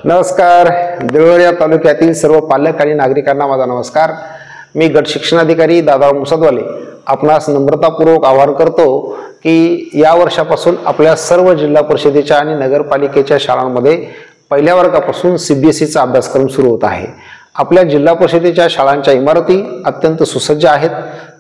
नमस्कार. देवळा तालुक्यातील सर्व पालक आणि नागरिकांना माझा नमस्कार. मी गट शिक्षणाधिकारी दादा मुसदवाले आपणास नम्रतापूर्वक आवाहन करतो की या वर्षापासून आपल्या सर्व जिल्हा परिषदेच्या आणि नगरपालिकेच्या शाळांमध्ये पहिल्या वर्गापासून CBSEचा अभ्यासक्रम सुरू होत आहे. आपल्या जिल्हा परिषदेच्या शाळांच्या इमारती अत्यंत सुसज्ज आहेत.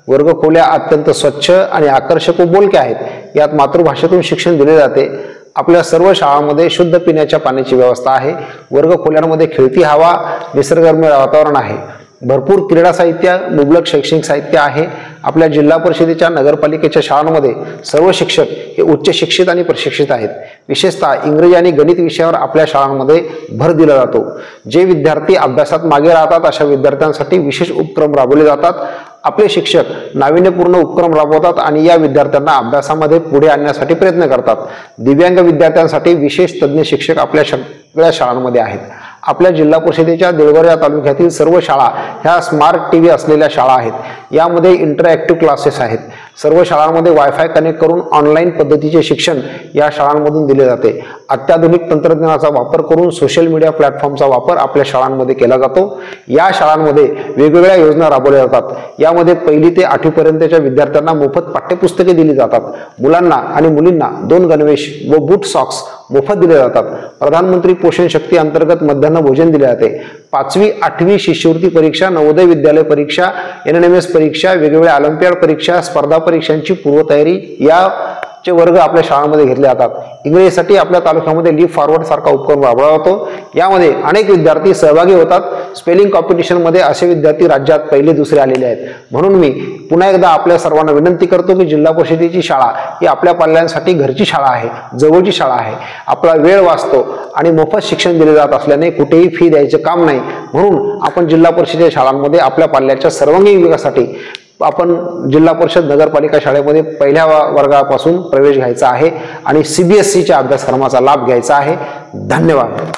वर्गखोल्या अत्यंत स्वच्छ आणि आकर्षक व बोलक्या आहेत. यात मातृभाषेतून शिक्षण दिले जाते. आपल्या सर्व शाळांमध्ये शुद्ध पिण्याच्या पाण्याची व्यवस्था आहे. वर्गखोल्यांमध्ये खेळती हवा, निसर्गरम्य वातावरण आहे. भरपूर क्रीडा साहित्य, मुबलक शैक्षणिक साहित्य आहे. आपल्या जिल्हा परिषदेच्या नगरपालिकेच्या शाळांमध्ये सर्व शिक्षक हे उच्च शिक्षित आणि प्रशिक्षित आहेत. विशेषतः इंग्रजी आणि गणित विषयावर आपल्या शाळांमध्ये भर दिला जातो. जे विद्यार्थी अभ्यासात मागे राहतात अशा विद्यार्थ्यांसाठी विशेष उपक्रम राबवले जातात. आपले शिक्षक नाविन्यपूर्ण उपक्रम राबवतात आणि या विद्यार्थ्यांना अभ्यासामध्ये पुढे आणण्यासाठी प्रयत्न करतात. दिव्यांग विद्यार्थ्यांसाठी विशेष तज्ज्ञ शिक्षक आपल्या सगळ्या शाळांमध्ये आहेत. आपल्या जिल्हा परिषदेच्या देवघर तालुक्यातील सर्व शाळा ह्या स्मार्ट TV असलेल्या शाळा आहेत. यामध्ये इंटरॅक्टिव्ह क्लासेस आहेत. सर्व शाळांमध्ये वायफाय कनेक्ट करून ऑनलाईन पद्धतीचे शिक्षण या शाळांमधून दिले जाते. अत्याधुनिक तंत्रज्ञानाचा वापर करून सोशल मीडिया प्लॅटफॉर्मचा वापर आपल्या शाळांमध्ये केला जातो. या शाळांमध्ये वेगवेगळ्या योजना राबवल्या जातात. यामध्ये 1ली ते 8वी पर्यंतच्या विद्यार्थ्यांना मोफत पाठ्यपुस्तके दिली जातात. मुलांना आणि मुलींना 2 गणवेश व बूट सॉक्स मोफत दिले जातात. प्रधानमंत्री पोषण शक्ती अंतर्गत मध्यान्ह भोजन दिले जाते. 5वी 8वी शिष्यवृत्ती परीक्षा, नवोदय विद्यालय परीक्षा, NNMS परीक्षा, वेगवेगळ्या ऑलिम्पियाड परीक्षा, स्पर्धा परीक्षांची पूर्वतयारी याचे वर्ग आपल्या शाळांमध्ये घेतले जातात. इंग्रजीसाठी आपल्या तालुक्यामध्ये लीप फॉरवर्ड सारखा उपक्रम राबवला जातो. यामध्ये अनेक विद्यार्थी सहभागी होतात. स्पेलिंग कॉम्पिटिशन मध्ये असे विद्यार्थी राज्यात 1, 2 आलेले आहेत. म्हणून मी पुन्हा एकदा आपल्या सर्वांना विनंती करतो की जिल्हा परिषदेची शाळा ही आपल्या पाल्यांसाठी घरची शाळा आहे, जवळची शाळा आहे. आपला वेळ वाचतो आणि मोफत शिक्षण दिले जात असल्याने कुठेही फी द्यायचं काम नाही. म्हणून आपण जिल्हा परिषदेच्या शाळांमध्ये आपल्या पाल्याच्या सर्वांगीण विकासासाठी आपण जिल्हा परिषद नगरपालिका शाळेमध्ये पहिल्या वर्गापासून प्रवेश घ्यायचा आहे आणि CBSEच्या अभ्यासक्रमाचा लाभ घ्यायचा आहे. धन्यवाद.